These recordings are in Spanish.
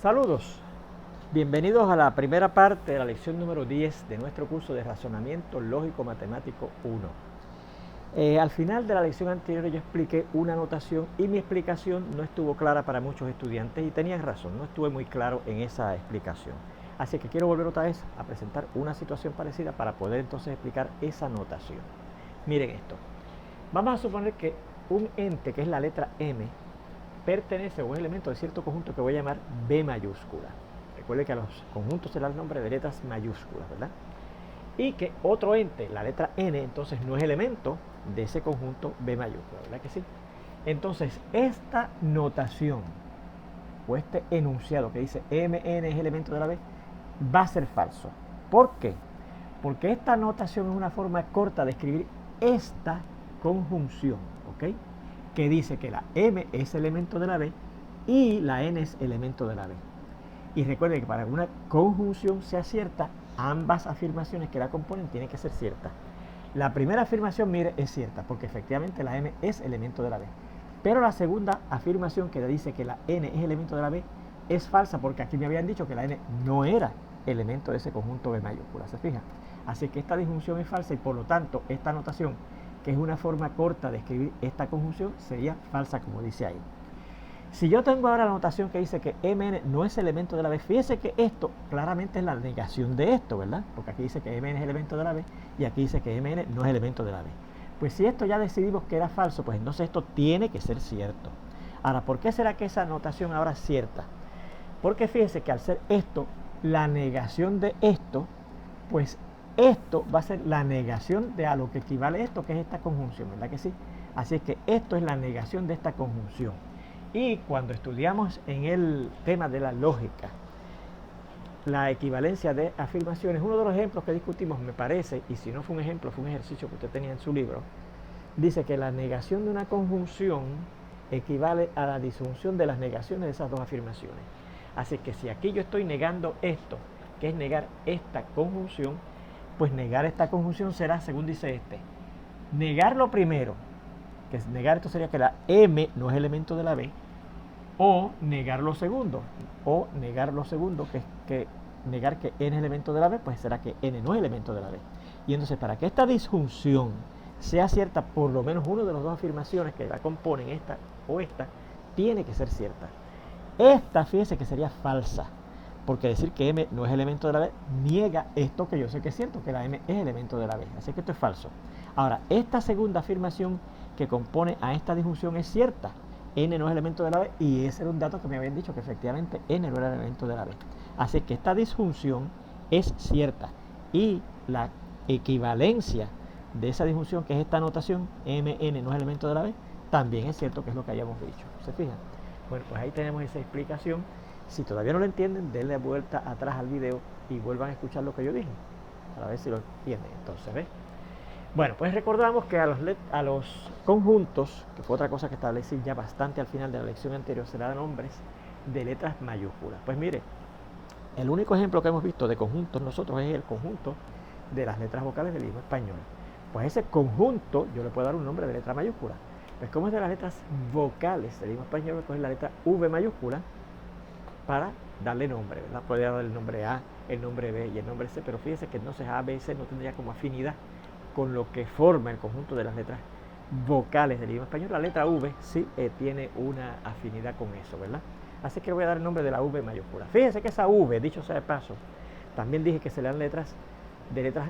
Saludos, bienvenidos a la primera parte de la lección número 10 de nuestro curso de Razonamiento Lógico Matemático 1. Al final de la lección anterior yo expliqué una notación y mi explicación no estuvo clara para muchos estudiantes y tenían razón, no estuve muy claro en esa explicación. Así que quiero volver otra vez a presentar una situación parecida para poder entonces explicar esa notación. Miren esto, vamos a suponer que un ente que es la letra M pertenece a un elemento de cierto conjunto que voy a llamar B mayúscula. Recuerde que a los conjuntos se le da el nombre de letras mayúsculas, ¿verdad? Y que otro ente, la letra N, entonces no es elemento de ese conjunto B mayúscula, ¿verdad que sí? Entonces, esta notación o este enunciado que dice MN es elemento de la B va a ser falso. ¿Por qué? Porque esta notación es una forma corta de escribir esta conjunción, ¿ok? Que dice que la M es elemento de la B y la N es elemento de la B. Y recuerden que para que una conjunción sea cierta, ambas afirmaciones que la componen tienen que ser ciertas. La primera afirmación, mire, es cierta, porque efectivamente la M es elemento de la B. Pero la segunda afirmación que le dice que la N es elemento de la B es falsa, porque aquí me habían dicho que la N no era elemento de ese conjunto B mayúscula, ¿se fijan? Así que esta disjunción es falsa y por lo tanto esta notación, que es una forma corta de escribir esta conjunción, sería falsa como dice ahí. Si yo tengo ahora la notación que dice que Mn no es elemento de la B, fíjese que esto claramente es la negación de esto, ¿verdad? Porque aquí dice que Mn es elemento de la B y aquí dice que Mn no es elemento de la B. Pues si esto ya decidimos que era falso, pues entonces esto tiene que ser cierto. Ahora, ¿por qué será que esa notación ahora es cierta? Porque fíjese que al ser esto la negación de esto, pues esto va a ser la negación de a lo que equivale esto, que es esta conjunción, ¿verdad que sí? Así es que esto es la negación de esta conjunción. Y cuando estudiamos en el tema de la lógica, la equivalencia de afirmaciones, uno de los ejemplos que discutimos, me parece, y si no fue un ejemplo, fue un ejercicio que usted tenía en su libro, dice que la negación de una conjunción equivale a la disjunción de las negaciones de esas dos afirmaciones. Así que si aquí yo estoy negando esto, que es negar esta conjunción, pues negar esta conjunción será, según dice este, negar lo primero, que negar esto sería que la M no es elemento de la B, o negar lo segundo, que negar que N es elemento de la B, pues será que N no es elemento de la B. Y entonces para que esta disjunción sea cierta, por lo menos una de las dos afirmaciones que la componen, esta o esta, tiene que ser cierta. Esta, fíjese que sería falsa, porque decir que M no es elemento de la B niega esto que yo sé que es cierto, que la M es elemento de la B. Así que esto es falso. Ahora, esta segunda afirmación que compone a esta disjunción es cierta. N no es elemento de la B y ese era un dato que me habían dicho que efectivamente N no era elemento de la B. Así que esta disjunción es cierta y la equivalencia de esa disjunción, que es esta notación, Mn no es elemento de la B, también es cierto, que es lo que hayamos dicho. ¿Se fijan? Bueno, pues ahí tenemos esa explicación. Si todavía no lo entienden, denle vuelta atrás al video y vuelvan a escuchar lo que yo dije, para ver si lo entienden. Entonces, ¿ves? Bueno, pues recordamos que a los conjuntos, que fue otra cosa que establecí ya bastante al final de la lección anterior, se le dan nombres de letras mayúsculas. Pues mire, el único ejemplo que hemos visto de conjuntos nosotros es el conjunto de las letras vocales del idioma español. Pues ese conjunto yo le puedo dar un nombre de letra mayúscula. Pues como es de las letras vocales del idioma español, voy a coger la letra V mayúscula para darle nombre, ¿verdad? Puede dar el nombre A, el nombre B y el nombre C, pero fíjese que entonces A, B y C no tendría como afinidad con lo que forma el conjunto de las letras vocales del idioma español. La letra V sí tiene una afinidad con eso, ¿verdad? Así que le voy a dar el nombre de la V mayúscula. Fíjense que esa V, dicho sea de paso, también dije que se le dan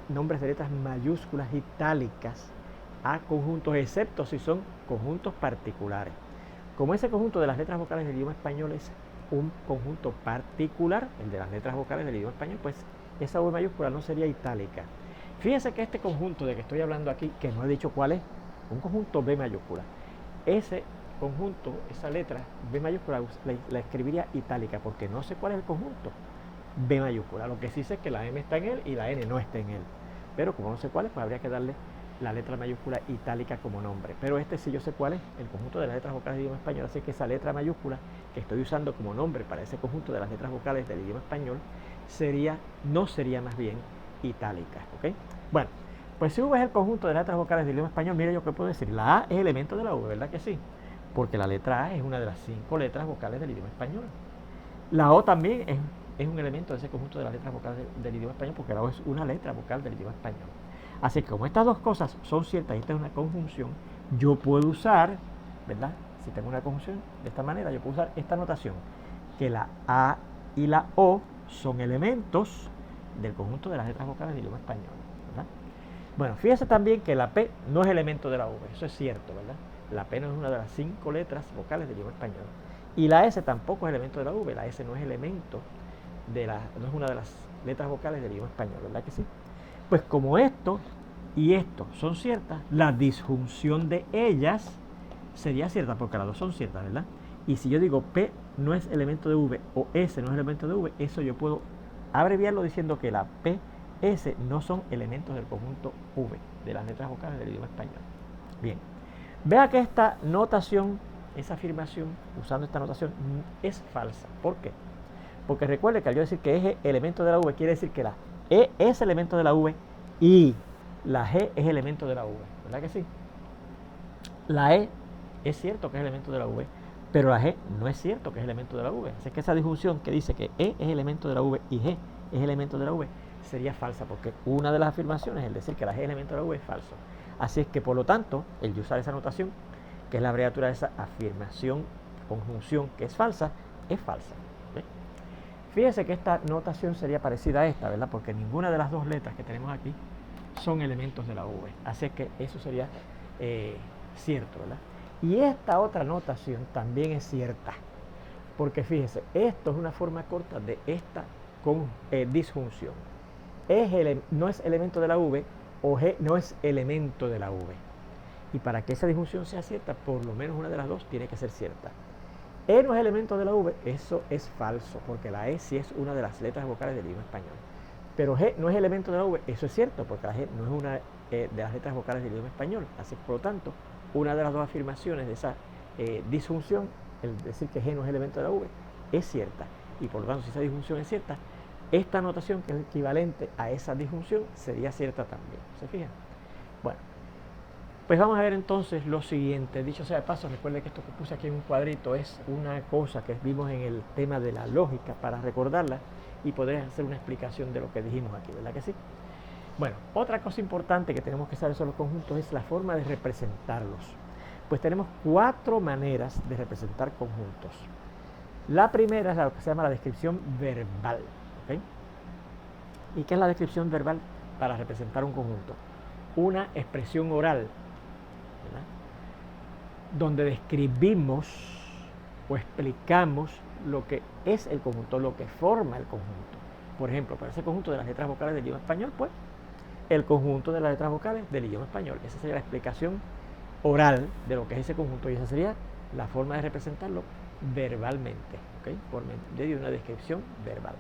nombres de letras mayúsculas itálicas a conjuntos, excepto si son conjuntos particulares. Como ese conjunto de las letras vocales del idioma español es un conjunto particular, el de las letras vocales del idioma español, pues esa V mayúscula no sería itálica. Fíjense que este conjunto de que estoy hablando aquí, que no he dicho cuál es, un conjunto B mayúscula, ese conjunto, esa letra B mayúscula la escribiría itálica, porque no sé cuál es el conjunto B mayúscula. Lo que sí sé es que la M está en él y la N no está en él, pero como no sé cuál es, pues habría que darle la letra mayúscula itálica como nombre. Pero este sí yo sé cuál es, el conjunto de las letras vocales del idioma español, así que esa letra mayúscula que estoy usando como nombre para ese conjunto de las letras vocales del idioma español no sería más bien itálica, ¿ok? Bueno, pues si V es el conjunto de las letras vocales del idioma español, mire yo qué puedo decir, la A es elemento de la V, ¿verdad que sí? Porque la letra A es una de las 5 letras vocales del idioma español. La O también es un elemento de ese conjunto de las letras vocales del idioma español, porque la O es una letra vocal del idioma español. Así que como estas dos cosas son ciertas y esta es una conjunción, yo puedo usar, ¿verdad? Si tengo una conjunción de esta manera, yo puedo usar esta notación, que la A y la O son elementos del conjunto de las letras vocales del idioma español, ¿verdad? Bueno, fíjese también que la P no es elemento de la V, eso es cierto, ¿verdad? La P no es una de las 5 letras vocales del idioma español. Y la S tampoco es elemento de la V, la S no es elemento no es una de las letras vocales del idioma español, ¿verdad que sí? Pues como esto y esto son ciertas, la disjunción de ellas sería cierta, porque las dos son ciertas, ¿verdad? Y si yo digo P no es elemento de V o S no es elemento de V, eso yo puedo abreviarlo diciendo que la P, S no son elementos del conjunto V, de las letras vocales del idioma español. Bien, vea que esta notación, esa afirmación, usando esta notación, es falsa. ¿Por qué? Porque recuerde que al yo decir que es elemento de la V, quiere decir que la E es elemento de la V y la G es elemento de la V, ¿verdad que sí? La E es cierto que es elemento de la V, pero la G no es cierto que es elemento de la V. Así que esa disjunción que dice que E es elemento de la V y G es elemento de la V sería falsa, porque una de las afirmaciones, el decir que la G es elemento de la V, es falso. Así es que, por lo tanto, el de usar esa notación, que es la abreviatura de esa afirmación, conjunción que es falsa, es falsa. ¿Ve? Fíjese que esta notación sería parecida a esta, ¿verdad? Porque ninguna de las dos letras que tenemos aquí son elementos de la V. Así que eso sería cierto, ¿verdad? Y esta otra notación también es cierta, porque fíjese, esto es una forma corta de esta disjunción. No es elemento de la V o G no es elemento de la V. Y para que esa disjunción sea cierta, por lo menos una de las dos tiene que ser cierta. E no es elemento de la V, eso es falso, porque la E sí es una de las letras vocales del idioma español. Pero G no es elemento de la V, eso es cierto, porque la G no es una de las letras vocales del idioma español. Así que, por lo tanto, una de las dos afirmaciones de esa disjunción, el decir que G no es elemento de la V, es cierta. Y por lo tanto, si esa disjunción es cierta, esta notación, que es equivalente a esa disjunción, sería cierta también. ¿Se fijan? Bueno, pues vamos a ver entonces lo siguiente. Dicho sea de paso, recuerde que esto que puse aquí en un cuadrito es una cosa que vimos en el tema de la lógica para recordarla y poder hacer una explicación de lo que dijimos aquí, ¿verdad que sí? Bueno, otra cosa importante que tenemos que saber sobre los conjuntos es la forma de representarlos. Pues tenemos 4 maneras de representar conjuntos. La primera es lo que se llama la descripción verbal. ¿Okay? ¿Y qué es la descripción verbal para representar un conjunto? Una expresión oral, ¿verdad? Donde describimos o explicamos lo que es el conjunto, lo que forma el conjunto. Por ejemplo, para ese conjunto de las letras vocales del idioma español, pues, el conjunto de las letras vocales del idioma español. Esa sería la explicación oral de lo que es ese conjunto y esa sería la forma de representarlo verbalmente, ¿okay? Por medio de una descripción verbal.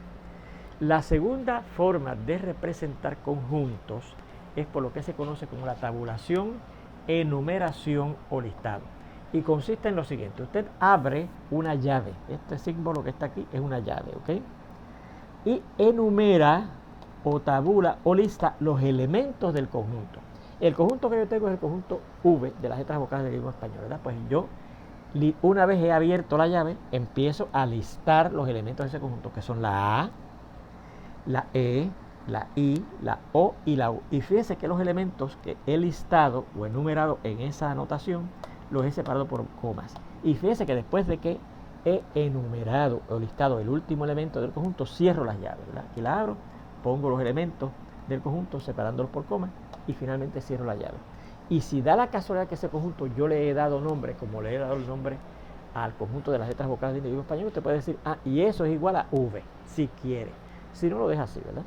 La segunda forma de representar conjuntos es por lo que se conoce como la tabulación, enumeración o listado. Y consiste en lo siguiente: usted abre una llave, este símbolo que está aquí es una llave, ¿ok? Y enumera o tabula o lista los elementos del conjunto. El conjunto que yo tengo es el conjunto V de las letras vocales del idioma español, ¿verdad? Pues yo, una vez he abierto la llave, empiezo a listar los elementos de ese conjunto, que son la A, la E, la I, la O y la U. Y fíjense que los elementos que he listado o enumerado en esa anotación los he separado por comas. Y fíjense que después de que he enumerado o listado el último elemento del conjunto, cierro las llaves, ¿verdad? Aquí la abro, pongo los elementos del conjunto separándolos por comas y finalmente cierro la llave. Y si da la casualidad que ese conjunto yo le he dado nombre, como le he dado el nombre al conjunto de las letras vocales del idioma español, usted puede decir, ah, y eso es igual a V, si quiere. Si no, lo deja así, ¿verdad?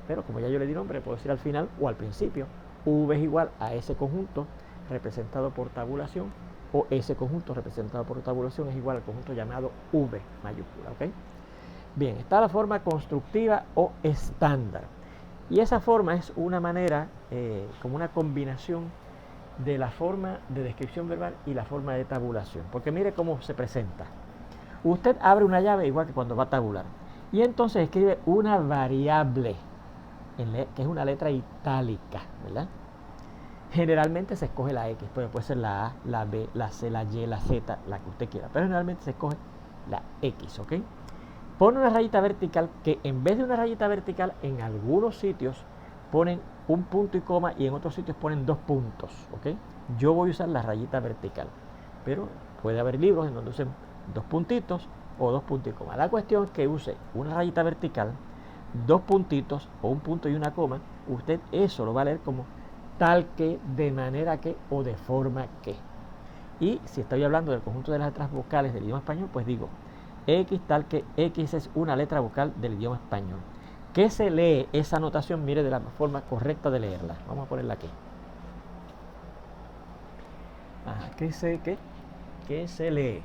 Pero como ya yo le di nombre, puedo decir al final o al principio, V es igual a ese conjunto representado por tabulación, o ese conjunto representado por tabulación es igual al conjunto llamado V mayúscula, ¿ok? Bien, está la forma constructiva o estándar. Y esa forma es una manera, como una combinación de la forma de descripción verbal y la forma de tabulación. Porque mire cómo se presenta. Usted abre una llave igual que cuando va a tabular. Y entonces escribe una variable, que es una letra itálica, ¿verdad? Generalmente se escoge la X, pero puede ser la A, la B, la C, la Y, la Z, la que usted quiera. Pero generalmente se escoge la X, ¿ok? pone una rayita vertical que en vez de una rayita vertical en algunos sitios ponen un punto y coma y en otros sitios ponen 2 puntos, ¿ok? Yo voy a usar la rayita vertical, pero puede haber libros en donde usen 2 puntitos o 2 puntos y coma. La cuestión es que use una rayita vertical, 2 puntitos o un punto y una coma. Usted eso lo va a leer como tal que, de manera que o de forma que. Y si estoy hablando del conjunto de las letras vocales del idioma español, pues digo X tal que X es una letra vocal del idioma español. ¿Qué se lee esa notación? Mire de la forma correcta de leerla. Vamos a ponerla aquí. ¿Qué se lee?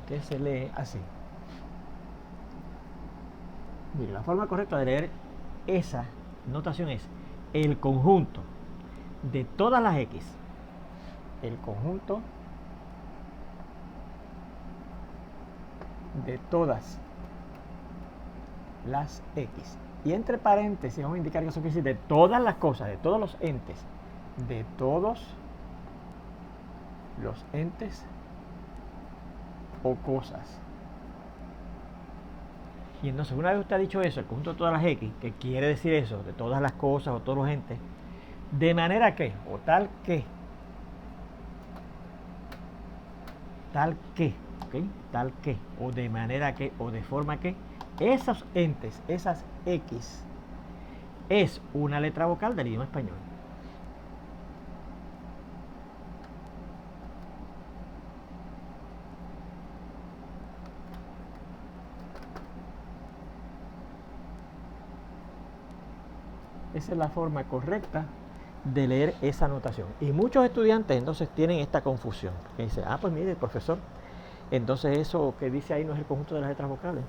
Que se lee así. Mire, la forma correcta de leer esa notación es el conjunto de todas las X. El conjunto de todas las X. Y entre paréntesis vamos a indicar que eso quiere decir de todas las cosas, de todos los entes. De todos los entes o cosas. Y entonces una vez usted ha dicho eso, el conjunto de todas las X, que quiere decir eso, de todas las cosas o todos los entes, de manera que, o tal que, ¿ok? Tal que, o de manera que, o de forma que, esos entes, esas X, es una letra vocal del idioma español. Esa es la forma correcta de leer esa notación. Y muchos estudiantes entonces tienen esta confusión. Que dicen, pues mire, profesor, entonces eso que dice ahí no es el conjunto de las letras vocales.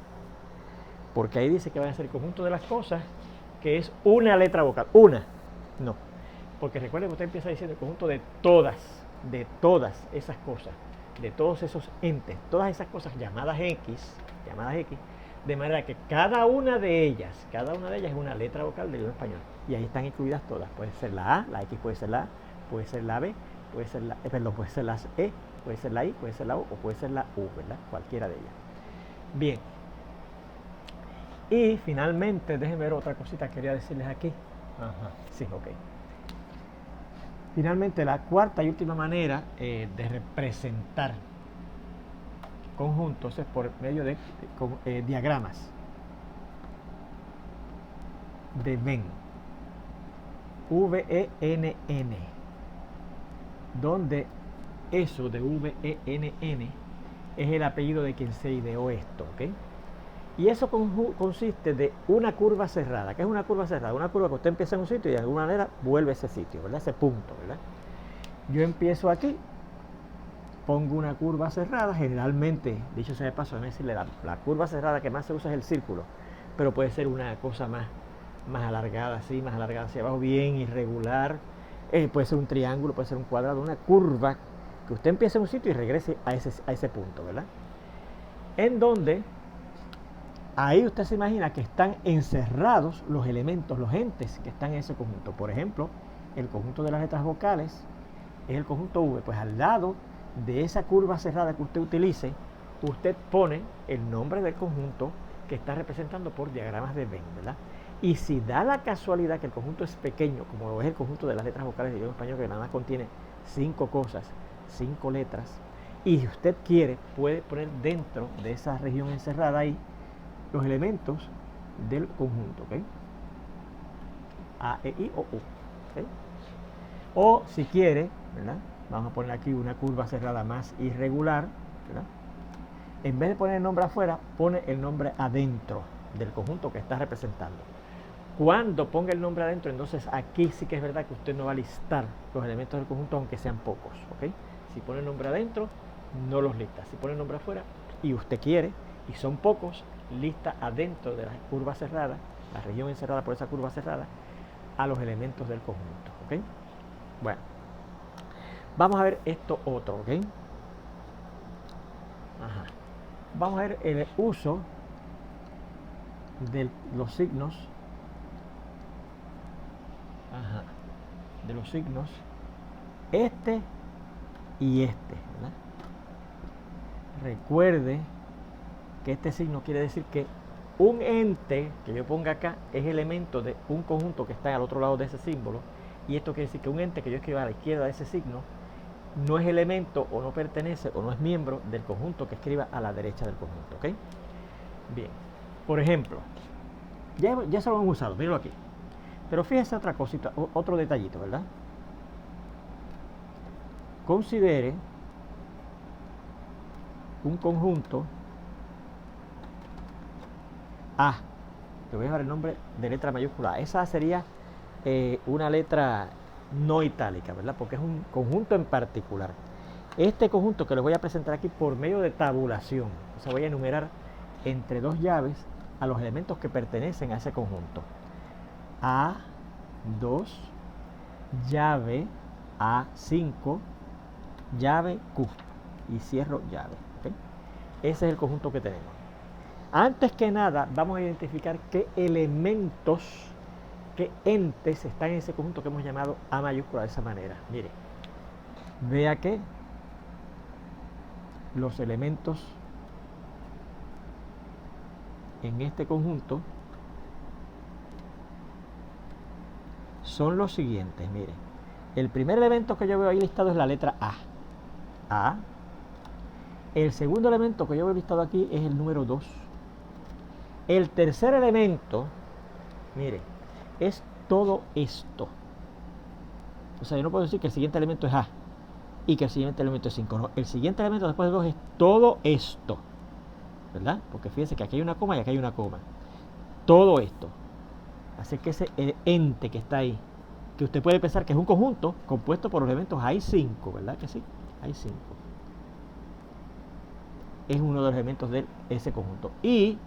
Porque ahí dice que va a ser el conjunto de las cosas, que es una letra vocal. Una. No. Porque recuerden que usted empieza diciendo el conjunto de todas esas cosas, de todos esos entes, todas esas cosas llamadas X, de manera que cada una de ellas es una letra vocal del idioma español. Y ahí están incluidas todas. Puede ser la A, la X puede ser la A, puede ser la B, puede ser la E, puede ser la I, puede ser la O o puede ser la U, ¿verdad? Cualquiera de ellas. Bien. Y finalmente, déjenme ver otra cosita que quería decirles aquí. Sí, ok. Finalmente, la cuarta y última manera de representar conjuntos es por medio de diagramas de Venn, V-E-N-N, donde eso de V-E-N-N es el apellido de quien se ideó esto, ¿ok? Y eso consiste de una curva cerrada. ¿Qué es una curva cerrada? Una curva que usted empieza en un sitio y de alguna manera vuelve a ese sitio, ¿verdad? Ese punto, ¿verdad? Yo empiezo aquí, pongo una curva cerrada, generalmente, dicho sea de paso, déjame decirle, la curva cerrada que más se usa es el círculo, pero puede ser una cosa más alargada así, más alargada hacia abajo, bien irregular, puede ser un triángulo, puede ser un cuadrado, una curva que usted empiece en un sitio y regrese a ese punto, ¿verdad? En donde ahí usted se imagina que están encerrados los elementos, los entes que están en ese conjunto. Por ejemplo, el conjunto de las letras vocales es el conjunto V. Pues al lado de esa curva cerrada que usted utilice, usted pone el nombre del conjunto que está representando por diagramas de Venn, ¿verdad? Y si da la casualidad que el conjunto es pequeño, como es el conjunto de las letras vocales del idioma español, que nada más contiene 5 cosas, 5 letras, y si usted quiere, puede poner dentro de esa región encerrada ahí los elementos del conjunto, ¿ok? A, E, I, O, U, ¿okay? O si quiere, ¿verdad? Vamos a poner aquí una curva cerrada más irregular, ¿verdad? En vez de poner el nombre afuera, pone el nombre adentro del conjunto que está representando. Cuando ponga el nombre adentro, entonces aquí sí que es verdad que usted no va a listar los elementos del conjunto, aunque sean pocos, ¿ok? Si pone el nombre adentro, no los lista. Si pone el nombre afuera y usted quiere, y son pocos, lista adentro de la curva cerrada, la región encerrada por esa curva cerrada, a los elementos del conjunto. ¿Ok? Bueno, vamos a ver esto otro. ¿Ok? Ajá. Vamos a ver el uso de los signos. Ajá. De los signos este y este, ¿verdad? Recuerde que este signo quiere decir que un ente que yo ponga acá es elemento de un conjunto que está al otro lado de ese símbolo, y esto quiere decir que un ente que yo escriba a la izquierda de ese signo no es elemento o no pertenece o no es miembro del conjunto que escriba a la derecha del conjunto. ¿Ok? Bien, por ejemplo, ya se lo hemos usado, míralo aquí, pero fíjese otra cosita, otro detallito, ¿verdad? Considere un conjunto A, le voy a dar el nombre de letra mayúscula. Esa sería una letra no itálica, ¿verdad? Porque es un conjunto en particular. Este conjunto que les voy a presentar aquí por medio de tabulación, o sea, voy a enumerar entre dos llaves a los elementos que pertenecen a ese conjunto. A2, llave A5, llave Q, y cierro llave. ¿Okay? Ese es el conjunto que tenemos. Antes que nada, vamos a identificar qué elementos, qué entes están en ese conjunto que hemos llamado A mayúscula de esa manera. Mire, vea que los elementos en este conjunto son los siguientes. Mire, el primer elemento que yo veo ahí listado es la letra A. A. El segundo elemento que yo veo listado aquí es el número 2. El tercer elemento, mire, es todo esto. O sea, yo no puedo decir que el siguiente elemento es A y que el siguiente elemento es 5. No, el siguiente elemento después de 2 es todo esto, ¿verdad? Porque fíjense que aquí hay una coma y aquí hay una coma. Todo esto. Así que ese ente que está ahí, que usted puede pensar que es un conjunto compuesto por los elementos A5, ¿verdad que sí? A5. Es uno de los elementos de ese conjunto. Y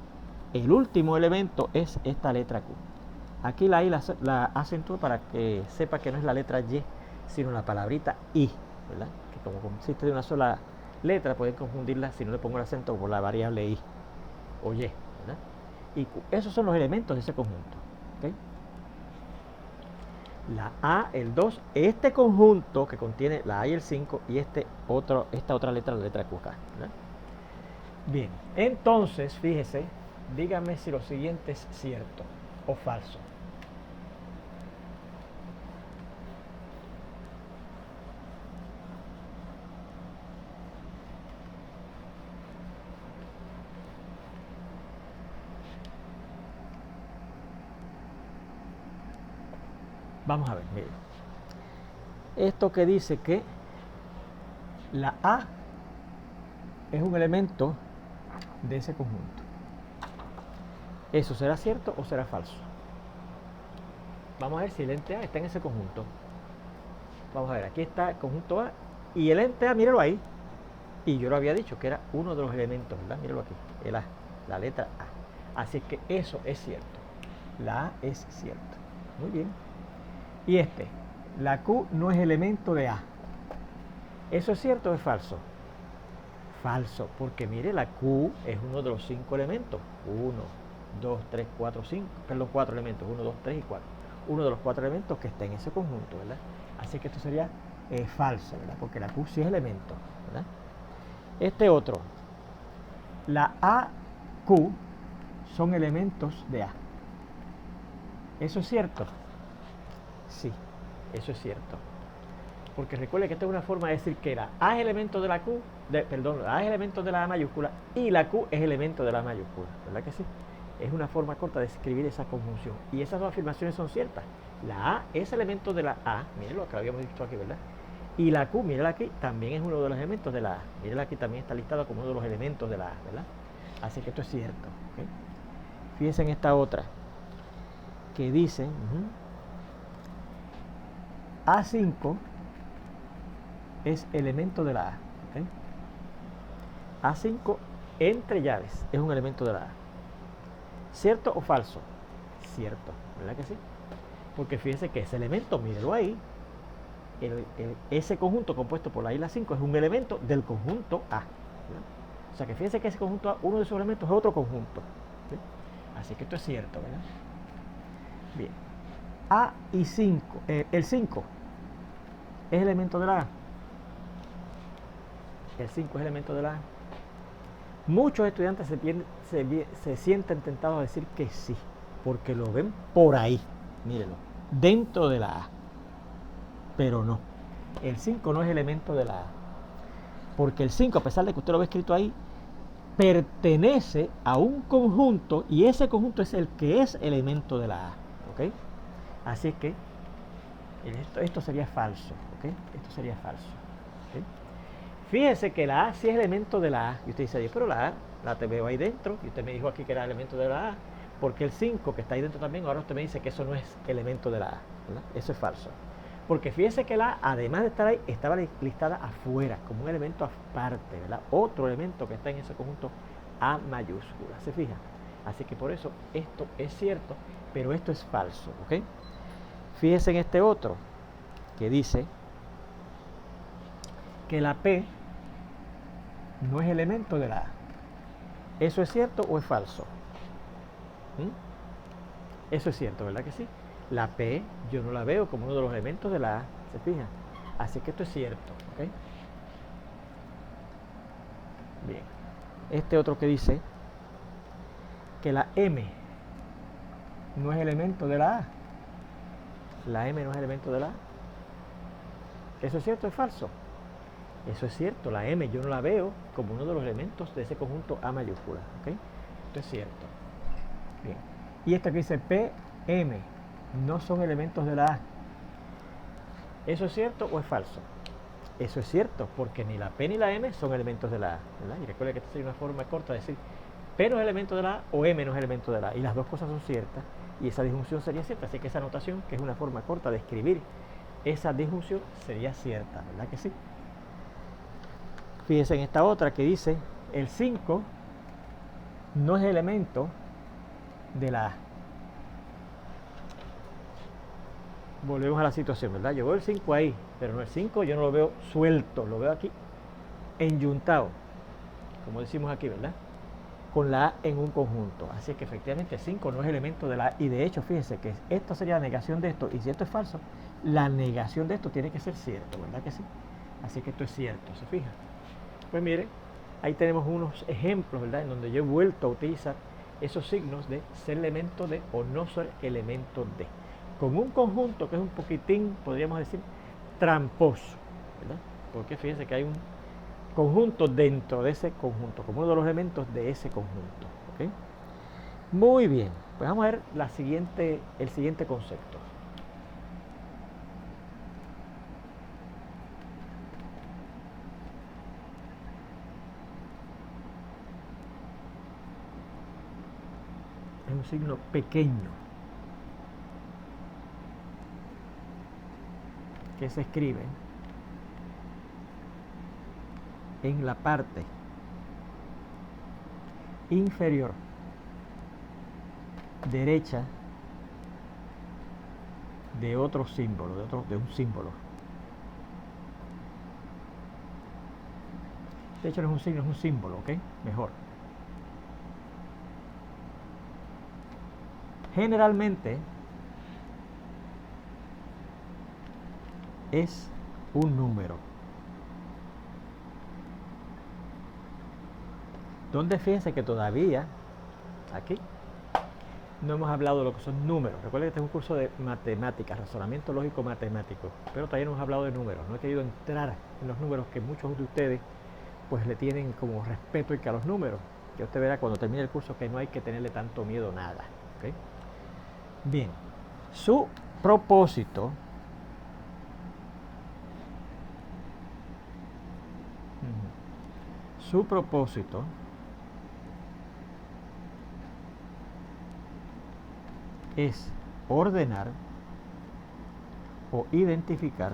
el último elemento es esta letra Q. Aquí la I la acentúo para que sepa que no es la letra Y, sino la palabrita I, ¿verdad? Que como consiste de una sola letra, pueden confundirla si no le pongo el acento por la variable I o Y, ¿verdad? Y Q. Esos son los elementos de ese conjunto. ¿Okay? La A, el 2, este conjunto que contiene la A y el 5 y esta otra letra, la letra Q acá, ¿verdad? Bien, entonces, fíjese, dígame si lo siguiente es cierto o falso. Vamos a ver, miren. Esto que dice que la A es un elemento de ese conjunto. ¿Eso será cierto o será falso? Vamos a ver si el ente A está en ese conjunto. Vamos a ver, aquí está el conjunto A y el ente A, míralo ahí. Y yo lo había dicho que era uno de los elementos, ¿verdad? Míralo aquí, el A, la letra A. Así que eso es cierto. La A es cierto. Muy bien. Y la Q no es elemento de A. ¿Eso es cierto o es falso? Falso, porque mire, la Q es uno de los 5 elementos. 1, 2, 3, 4, 5. Perdón, 4 elementos. 1, 2, 3 y 4. Uno de los 4 elementos que está en ese conjunto, ¿verdad? Así que esto sería falso, ¿verdad? Porque la Q sí es elemento, ¿verdad? Otro. La A, Q son elementos de A. ¿Eso es cierto? Sí, eso es cierto. Porque recuerde que esta es una forma de decir que la A es elemento de la Q, la A es elemento de la A mayúscula y la Q es elemento de la A mayúscula, ¿verdad que sí? Es una forma corta de escribir esa conjunción. Y esas dos afirmaciones son ciertas. La A es elemento de la A, miren lo que habíamos dicho aquí, ¿verdad? Y la Q, mírala aquí, también es uno de los elementos de la A. Mírala aquí, también está listado como uno de los elementos de la A, ¿verdad? Así que esto es cierto. ¿Okay? Fíjense en esta otra, que dice A5 es elemento de la A. ¿Okay? A5 entre llaves es un elemento de la A. ¿Cierto o falso? Cierto, ¿verdad que sí? Porque fíjense que ese elemento, mírelo ahí, ese conjunto compuesto por la I y la 5 es un elemento del conjunto A, ¿verdad? O sea que fíjense que ese conjunto A, uno de sus elementos es otro conjunto, ¿sí? Así que esto es cierto, ¿verdad? Bien. A y 5, el 5 es elemento de la A. El 5 es elemento de la A. Muchos estudiantes se sienten tentados a decir que sí, porque lo ven por ahí, mírenlo, dentro de la A. Pero no, el 5 no es elemento de la A, porque el 5, a pesar de que usted lo ve escrito ahí, pertenece a un conjunto y ese conjunto es el que es elemento de la A, ¿ok? Así es que esto sería falso, ¿ok? Esto sería falso, ¿ok? Fíjese que la A sí es elemento de la A. Y usted dice, pero la A la te veo ahí dentro. Y usted me dijo aquí que era elemento de la A. Porque el 5 que está ahí dentro también, ahora usted me dice que eso no es elemento de la A, ¿verdad? Eso es falso. Porque fíjese que la A, además de estar ahí, estaba listada afuera, como un elemento aparte, ¿verdad? Otro elemento que está en ese conjunto A mayúscula. ¿Se fija? Así que por eso esto es cierto, pero esto es falso, ¿ok? Fíjese en este otro, que dice que la P no es elemento de la A. ¿Eso es cierto o es falso? Eso es cierto, ¿verdad que sí? La P yo no la veo como uno de los elementos de la A, ¿se fijan? Así que esto es cierto, ¿ok? Bien. Este otro que dice que la M no es elemento de la A. La M no es elemento de la A. ¿Eso es cierto o es falso? Eso es cierto, la M yo no la veo como uno de los elementos de ese conjunto A mayúscula, ¿ok? Esto es cierto. Bien. Y esto que dice P, M, no son elementos de la A. ¿Eso es cierto o es falso? Eso es cierto, porque ni la P ni la M son elementos de la A, ¿verdad? Y recuerda que esta sería una forma corta de decir P no es elemento de la A o M no es elemento de la A. Y las dos cosas son ciertas y esa disjunción sería cierta. Así que esa anotación, que es una forma corta de escribir esa disjunción, sería cierta, ¿verdad que sí? Fíjense en esta otra que dice el 5 no es elemento de la A. Volvemos a la situación, ¿verdad? Yo veo el 5 ahí, pero no, el 5 yo no lo veo suelto, lo veo aquí enyuntado, como decimos aquí, ¿verdad? Con la A en un conjunto. Así que efectivamente el 5 no es elemento de la A. Y de hecho, fíjense que esto sería la negación de esto. Y si esto es falso, la negación de esto tiene que ser cierto, ¿verdad que sí? Así que esto es cierto, ¿se fijan? Pues miren, ahí tenemos unos ejemplos, ¿verdad? En donde yo he vuelto a utilizar esos signos de ser elemento de o no ser elemento de. Con un conjunto que es un poquitín, podríamos decir, tramposo, ¿verdad? Porque fíjense que hay un conjunto dentro de ese conjunto, como uno de los elementos de ese conjunto, ¿ok? Muy bien, pues vamos a ver el siguiente concepto. Es un signo pequeño que se escribe en la parte inferior derecha de otro símbolo, de un símbolo. De hecho no es un signo, es un símbolo, ¿ok? Mejor. Generalmente es un número. Donde fíjense que todavía, aquí, no hemos hablado de lo que son números. Recuerden que este es un curso de matemáticas, razonamiento lógico matemático, pero todavía no hemos hablado de números. No he querido entrar en los números que muchos de ustedes pues le tienen como respeto y que a los números. Ya usted verá cuando termine el curso que no hay que tenerle tanto miedo a nada, ¿okay? Bien, su propósito es ordenar o identificar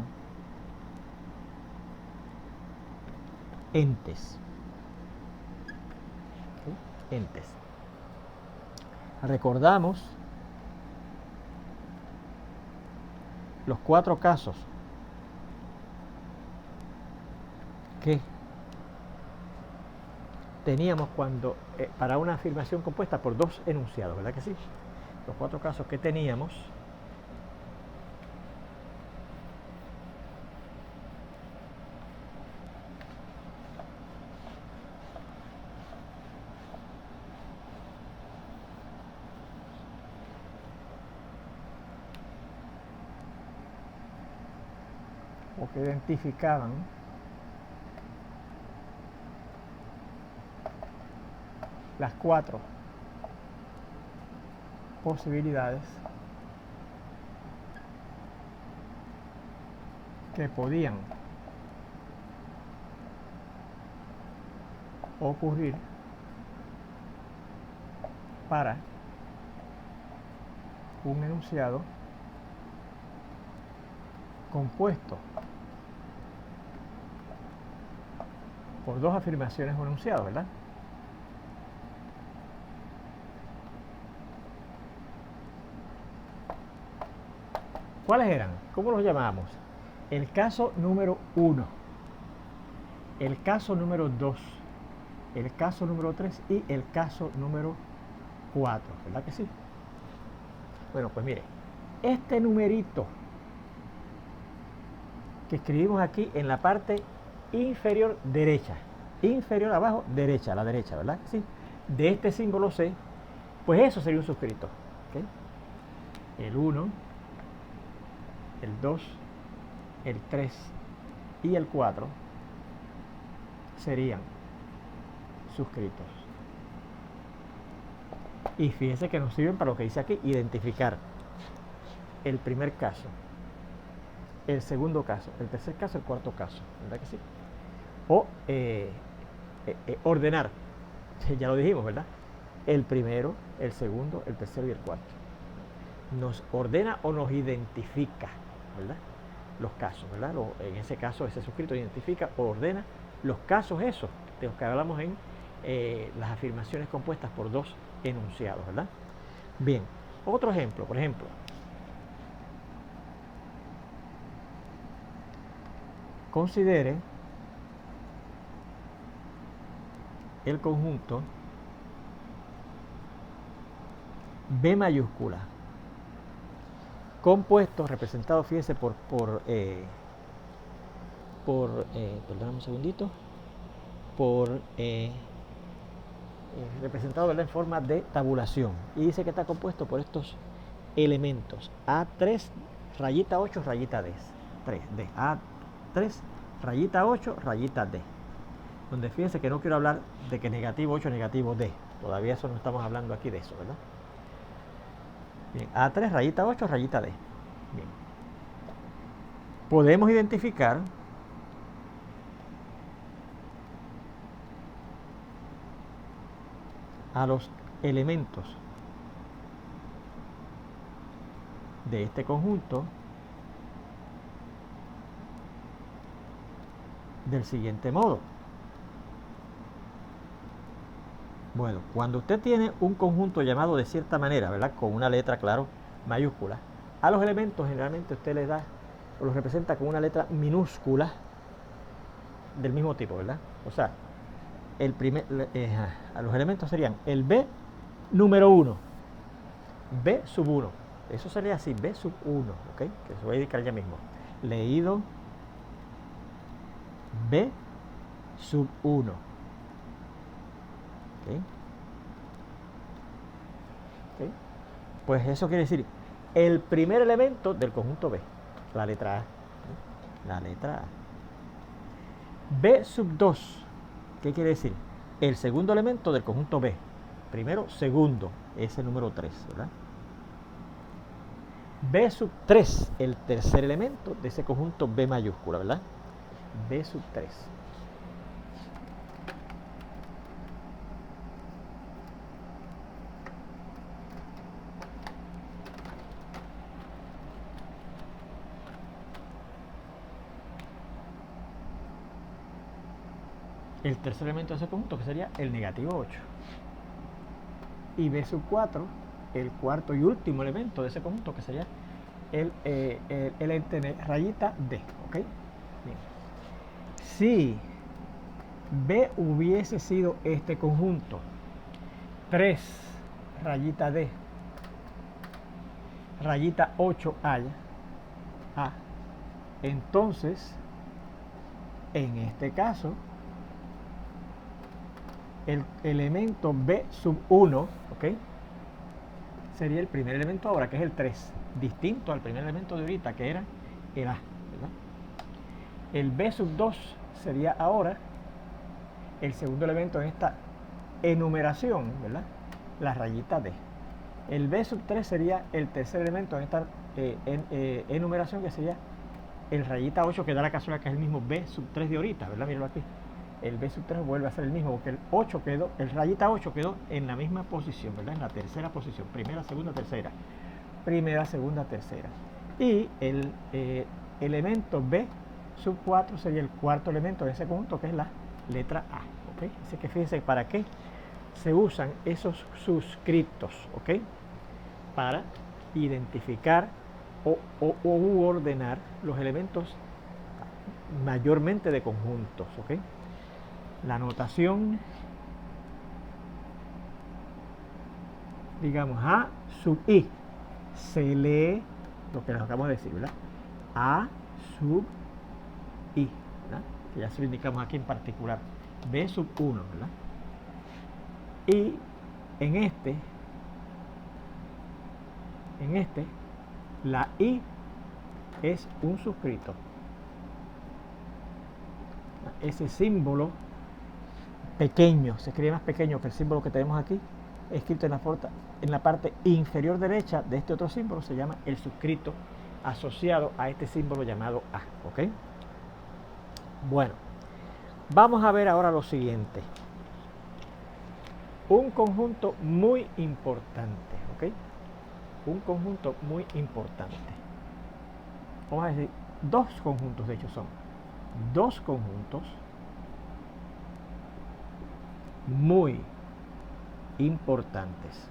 entes. entes. Recordamos los 4 casos que teníamos cuando para una afirmación compuesta por 2 enunciados, ¿verdad que sí? Los 4 casos que teníamos o que identificaban las 4 posibilidades que podían ocurrir para un enunciado compuesto por 2 afirmaciones o enunciados, ¿verdad? ¿Cuáles eran? ¿Cómo los llamamos? El caso número 1, el caso número 2, el caso número 3 y el caso número 4, ¿verdad que sí? Bueno, pues mire, este numerito que escribimos aquí en la parte inferior derecha, inferior abajo derecha, a la derecha, ¿verdad que sí? De este símbolo C, pues eso sería un suscrito, ¿ok? El 1, el 2, el 3 y el 4 serían suscritos. Y fíjense que nos sirven para lo que dice aquí, identificar el primer caso, el segundo caso, el tercer caso, el cuarto caso, ¿verdad que sí? O ordenar, ya lo dijimos, ¿verdad? El primero, el segundo, el tercero y el cuarto. Nos ordena o nos identifica, ¿verdad? Los casos, ¿verdad? En ese caso, ese suscrito identifica o ordena los casos esos de los que hablamos en las afirmaciones compuestas por 2 enunciados, ¿verdad? Bien, otro ejemplo, por ejemplo, considere el conjunto B mayúscula compuesto, representado, fíjense, perdón un segundito, representado, ¿verdad?, en forma de tabulación, y dice que está compuesto por estos elementos: A3 rayita 8 rayita D, 3D, A3 rayita 8 rayita D, donde fíjense que no quiero hablar de que negativo 8 negativo D, todavía eso no estamos hablando aquí de eso, ¿verdad? Bien, A3 rayita 8 rayita D. Bien, podemos identificar a los elementos de este conjunto del siguiente modo. Bueno, cuando usted tiene un conjunto llamado de cierta manera, ¿verdad?, con una letra, claro, mayúscula, a los elementos generalmente usted les da o los representa con una letra minúscula del mismo tipo, ¿verdad? O sea, a los elementos serían el B número 1, B sub 1, eso sería así, B sub 1, ¿ok? Que se va a indicar ya mismo. Leído B sub 1. ¿Okay? ¿Okay? Pues eso quiere decir el primer elemento del conjunto B, la letra A. La letra A. B sub 2, ¿qué quiere decir? El segundo elemento del conjunto B. Primero, segundo, ese número 3, ¿verdad? B sub 3, el tercer elemento de ese conjunto B mayúscula, ¿verdad? B sub 3. El tercer elemento de ese conjunto, que sería el negativo 8. y B sub 4, el cuarto y último elemento de ese conjunto, que sería el rayita D, ¿ok? Bien. Si B hubiese sido este conjunto, 3, rayita D, rayita 8 A, entonces, en este caso, el elemento B sub 1, ¿ok?, sería el primer elemento ahora, que es el 3, distinto al primer elemento de ahorita, que era el A, ¿verdad? El B sub 2 sería ahora el segundo elemento en esta enumeración, ¿verdad?, la rayita D. El B sub 3 sería el tercer elemento en esta enumeración, que sería el rayita 8, que da la casualidad que es el mismo B sub 3 de ahorita, ¿verdad? Míralo aquí. El B sub 3 vuelve a ser el mismo, porque el 8 quedó, el rayita 8 quedó en la misma posición, ¿verdad? En la tercera posición, primera, segunda, tercera. Primera, segunda, tercera. Y el elemento B sub 4 sería el cuarto elemento de ese conjunto, que es la letra A, ¿ok? Así que fíjense para qué se usan esos suscriptos, ¿ok?, para identificar u ordenar los elementos mayormente de conjuntos, ¿ok? La notación, digamos, A sub I, se lee lo que les acabamos de decir, ¿verdad? A sub I, ¿verdad?, que ya se lo indicamos aquí en particular. B sub 1, ¿verdad? Y en este, la I es un suscrito. Ese símbolo pequeño, se escribe más pequeño que el símbolo que tenemos aquí, escrito en la parte inferior derecha de este otro símbolo, se llama el suscrito asociado a este símbolo llamado A, ¿ok? Bueno, vamos a ver ahora lo siguiente. Un conjunto muy importante, ¿ok? Un conjunto muy importante. Vamos a decir, dos conjuntos, de hecho son dos conjuntos muy importantes.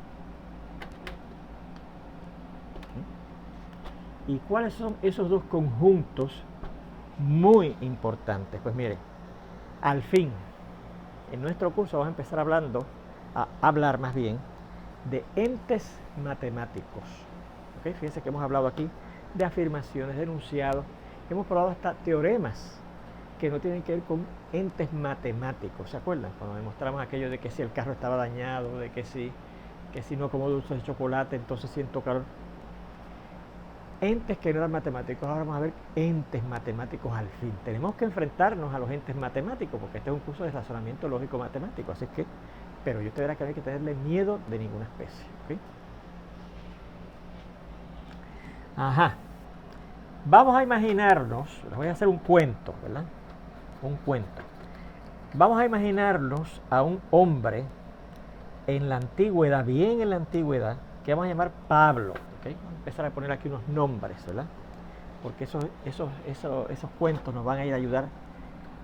¿Y cuáles son esos dos conjuntos muy importantes? Pues miren, al fin, en nuestro curso vamos a empezar a hablar más bien de entes matemáticos. ¿Okay? Fíjense que hemos hablado aquí de afirmaciones, de enunciados, hemos probado hasta teoremas que no tienen que ver con entes matemáticos. ¿Se acuerdan? Cuando demostramos aquello de que si el carro estaba dañado, de que si no como dulces de chocolate, entonces siento calor. Entes que no eran matemáticos. Ahora vamos a ver entes matemáticos al fin. Tenemos que enfrentarnos a los entes matemáticos, porque este es un curso de razonamiento lógico matemático. Así que, pero yo te verá que no hay que tenerle miedo de ninguna especie. ¿Okay? Ajá. Vamos a imaginarnos, les voy a hacer un cuento, ¿verdad? Un cuento. Vamos a imaginarnos a un hombre en la antigüedad, bien en la antigüedad, que vamos a llamar Pablo. ¿Okay? Vamos a empezar a poner aquí unos nombres, ¿verdad? Porque esos cuentos nos van a ir a ayudar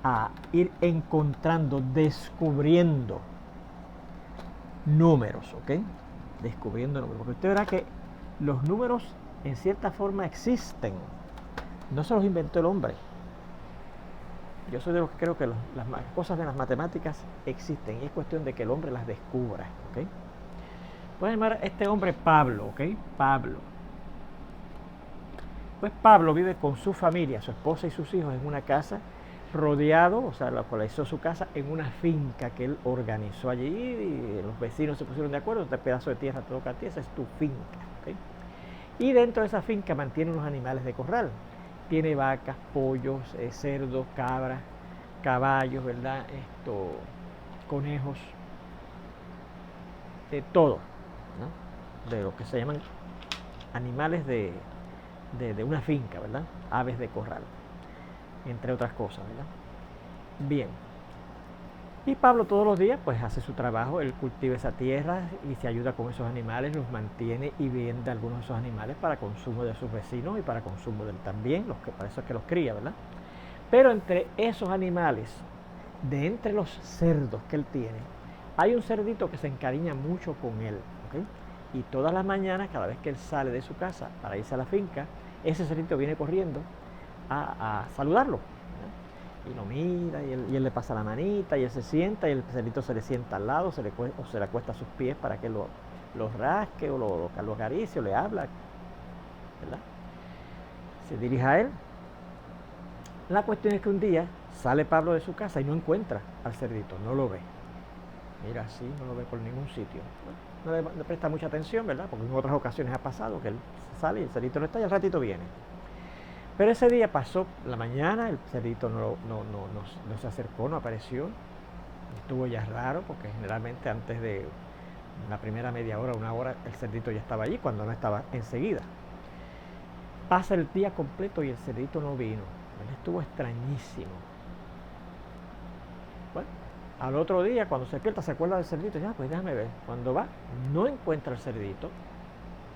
a ir encontrando, descubriendo números, ¿ok? Descubriendo números. Porque usted verá que los números en cierta forma existen. No se los inventó el hombre. Yo soy de los que creo que las cosas de las matemáticas existen y es cuestión de que el hombre las descubra, ¿ok? Voy a llamar a este hombre Pablo, ¿ok? Pablo. Pues Pablo vive con su familia, su esposa y sus hijos en una casa rodeado, o sea, localizó su casa en una finca que él organizó allí y los vecinos se pusieron de acuerdo, este pedazo de tierra te toca a ti, esa es tu finca, ¿ok? Y dentro de esa finca mantiene unos animales de corral. Tiene vacas, pollos, cerdos, cabras, caballos, ¿verdad? Conejos, todo, ¿no? De lo que se llaman animales de una finca, ¿verdad? Aves de corral, entre otras cosas, ¿verdad? Bien. Y Pablo todos los días pues hace su trabajo, él cultiva esa tierra y se ayuda con esos animales, los mantiene y vende algunos de esos animales para consumo de sus vecinos y para consumo de él también, para eso es que los cría, ¿verdad? Pero entre esos animales, de entre los cerdos que él tiene, Hay un cerdito que se encariña mucho con él, ¿okay? Y todas las mañanas, cada vez que él sale de su casa para irse a la finca, ese cerdito viene corriendo a saludarlo, ¿verdad? Y lo mira y él le pasa la manita y él se sienta y el cerdito se le sienta al lado, se le acuesta a sus pies para que lo rasque o lo acaricie o le habla, ¿verdad? Se dirige a él. La cuestión es que un día sale Pablo de su casa y no encuentra al cerdito, no lo ve. Mira, así no lo ve por ningún sitio. No le presta mucha atención, ¿verdad? Porque en otras ocasiones ha pasado que él sale y el cerdito no está y al ratito viene. Pero ese día pasó la mañana, el cerdito no se acercó, no apareció. Estuvo ya raro porque generalmente antes de la primera media hora, una hora, el cerdito ya estaba allí cuando no estaba enseguida. Pasa el día completo y el cerdito no vino. Él estuvo extrañísimo. Bueno, al otro día, cuando se despierta, se acuerda del cerdito. Ya, pues déjame ver. Cuando va, no encuentra el cerdito.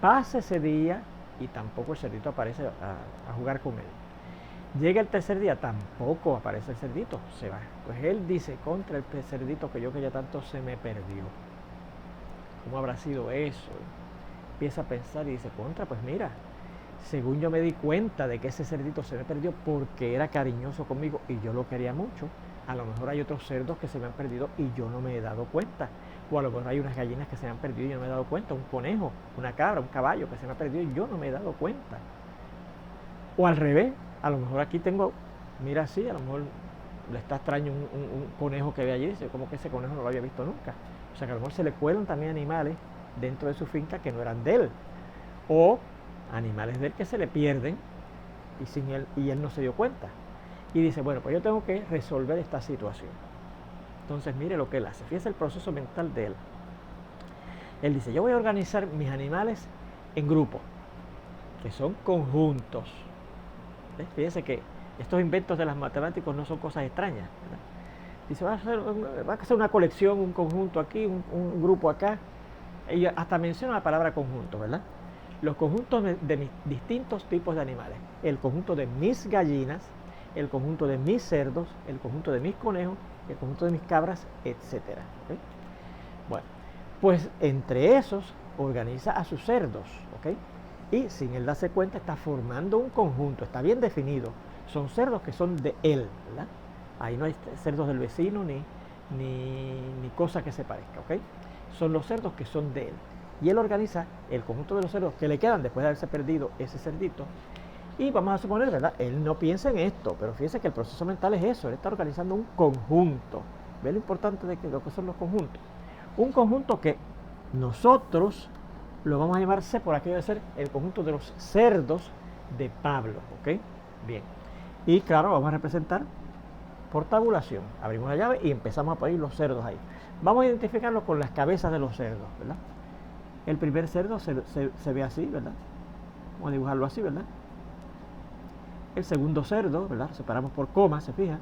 Pasa ese día y tampoco el cerdito aparece a jugar con él. Llega el tercer día, tampoco aparece el cerdito. Se va. Pues él dice, contra el cerdito que yo quería tanto se me perdió. ¿Cómo habrá sido eso? Empieza a pensar y dice, contra, pues mira, según yo me di cuenta de que ese cerdito se me perdió porque era cariñoso conmigo y yo lo quería mucho, a lo mejor hay otros cerdos que se me han perdido y yo no me he dado cuenta. O a lo mejor hay unas gallinas que se me han perdido y yo no me he dado cuenta. Un conejo, una cabra, un caballo que se me ha perdido y yo no me he dado cuenta. O al revés, a lo mejor aquí tengo, mira así, a lo mejor le está extraño un conejo que ve allí y dice, como que ese conejo no lo había visto nunca. O sea que a lo mejor se le cuelan también animales dentro de su finca que no eran de él. O animales de él que se le pierden y él no se dio cuenta. Y dice, bueno, pues yo tengo que resolver esta situación. Entonces mire lo que él hace. Fíjese el proceso mental de él. Él dice, yo voy a organizar mis animales en grupos, que son conjuntos. ¿Ves? Fíjese que estos inventos de los matemáticos no son cosas extrañas, ¿verdad? Dice, va a hacer una colección, un conjunto aquí, un grupo acá. Y hasta menciona la palabra conjunto, ¿verdad? Los conjuntos de mis distintos tipos de animales. El conjunto de mis gallinas, el conjunto de mis cerdos, el conjunto de mis conejos, el conjunto de mis cabras, etc. ¿Okay? Bueno, pues entre esos organiza a sus cerdos, ¿okay? Y sin él darse cuenta está formando un conjunto, está bien definido. Son cerdos que son de él, ¿verdad? Ahí no hay cerdos del vecino ni cosa que se parezca, ¿ok? Son los cerdos que son de él. Y él organiza el conjunto de los cerdos que le quedan después de haberse perdido ese cerdito. Y vamos a suponer, ¿verdad? Él no piensa en esto, pero fíjense que el proceso mental es eso. Él está organizando un conjunto. ¿Ve lo importante de lo que son los conjuntos? Un conjunto que nosotros lo vamos a llamar C por aquello de ser el conjunto de los cerdos de Pablo, ¿ok? Bien. Y claro, vamos a representar por tabulación. Abrimos la llave y empezamos a poner los cerdos ahí. Vamos a identificarlo con las cabezas de los cerdos, ¿verdad? El primer cerdo se ve así, ¿verdad? Vamos a dibujarlo así, ¿verdad? El segundo cerdo, ¿verdad? Separamos por coma, ¿se fija?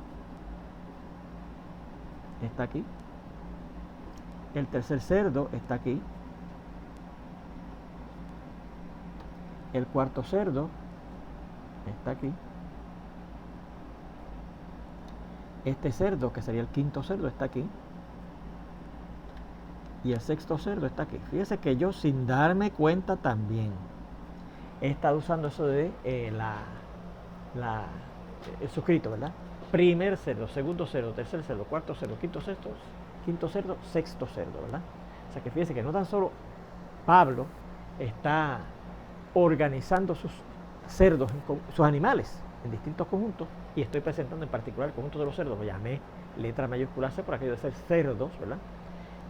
Está aquí. El tercer cerdo está aquí. El cuarto cerdo está aquí. Este cerdo, que sería el quinto cerdo, está aquí. Y el sexto cerdo está aquí. Fíjese que yo, sin darme cuenta también, he estado usando eso de el suscrito, ¿verdad? Primer cerdo, segundo cerdo, tercer cerdo, cuarto cerdo, quinto cerdo, sexto cerdo, ¿verdad? O sea que fíjese que no tan solo Pablo está organizando sus cerdos, sus animales en distintos conjuntos, y estoy presentando en particular el conjunto de los cerdos, lo llamé letra mayúscula C por aquello de ser cerdos, ¿verdad?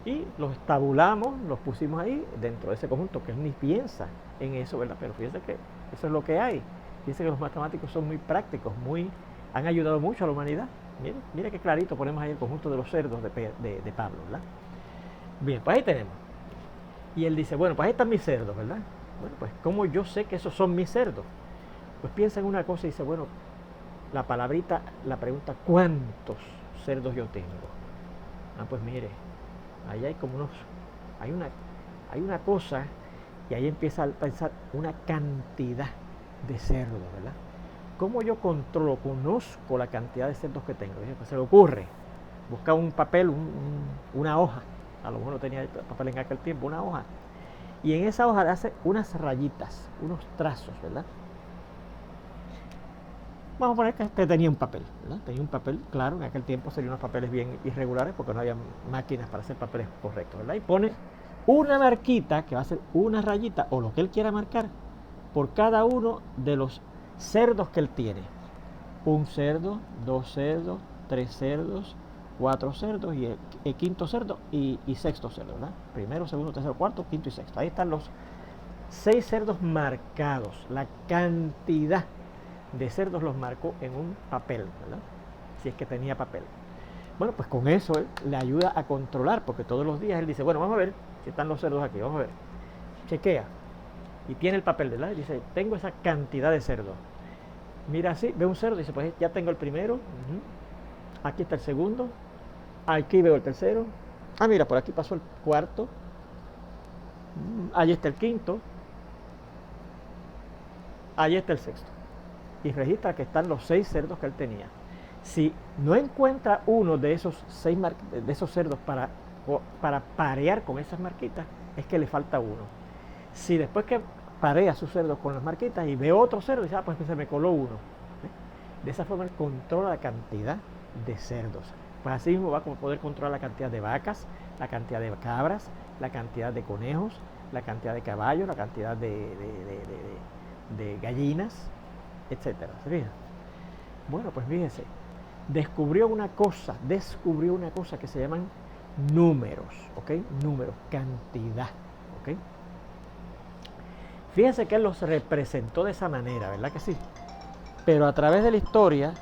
Y los tabulamos, los pusimos ahí dentro de ese conjunto, que él ni piensa en eso, ¿verdad? Pero fíjense que eso es lo que hay. Fíjense que los matemáticos son muy prácticos, han ayudado mucho a la humanidad. Mire qué clarito ponemos ahí el conjunto de los cerdos de Pablo, ¿verdad? Bien, pues ahí tenemos. Y él dice, bueno, pues ahí están mis cerdos, ¿verdad? Bueno, pues ¿cómo yo sé que esos son mis cerdos? Pues piensa en una cosa y dice, bueno, la pregunta, ¿cuántos cerdos yo tengo? Ah, pues mire, ahí hay como hay una cosa, y ahí empieza a pensar una cantidad de cerdos, ¿verdad? ¿Cómo yo conozco la cantidad de cerdos que tengo? Pues se le ocurre, busca un papel, una hoja, a lo mejor no tenía papel en aquel tiempo, una hoja, y en esa hoja le hace unas rayitas, unos trazos, ¿verdad? Vamos a poner que tenía un papel, ¿verdad? Tenía un papel, claro, en aquel tiempo serían unos papeles bien irregulares porque no había máquinas para hacer papeles correctos, ¿verdad? Y pone una marquita que va a ser una rayita o lo que él quiera marcar por cada uno de los cerdos que él tiene. Un cerdo, dos cerdos, tres cerdos, cuatro cerdos y el quinto cerdo y sexto cerdo, ¿verdad? Primero, segundo, tercero, cuarto, quinto y sexto. Ahí están los 6 cerdos marcados, la cantidad de cerdos los marcó en un papel, ¿verdad? Si es que tenía papel. Bueno, pues con eso él le ayuda a controlar, porque todos los días él dice, bueno, vamos a ver si están los cerdos aquí, vamos a ver. Chequea. Y tiene el papel, ¿verdad? Y dice, tengo esa cantidad de cerdos. Mira así, ve un cerdo y dice, pues ya tengo el primero. Aquí está el segundo. Aquí veo el tercero. Ah, mira, por aquí pasó el cuarto. Allí está el quinto. Allí está el sexto. Y registra que están los 6 cerdos que él tenía. Si no encuentra uno de esos 6 de esos cerdos para parear con esas marquitas, es que le falta uno. Si después que parea sus cerdos con las marquitas y ve otro cerdo, dice, ah, pues se me coló uno. De esa forma él controla la cantidad de cerdos. Pues así mismo va a poder controlar la cantidad de vacas, la cantidad de cabras, la cantidad de conejos, la cantidad de caballos, la cantidad de gallinas, etcétera. ¿Se fijan? Bueno, pues fíjense, descubrió una cosa que se llaman números, ¿ok? Números, cantidad, ¿ok? Fíjense que él los representó de esa manera, ¿verdad que sí? Pero a través de la historia,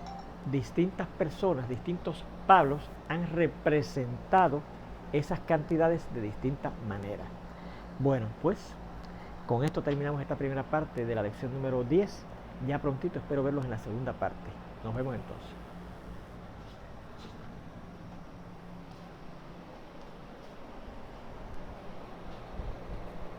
distintas personas, distintos Pablos han representado esas cantidades de distintas maneras. Bueno, pues con esto terminamos esta primera parte de la lección número 10. Ya prontito espero verlos en la segunda parte. Nos vemos entonces.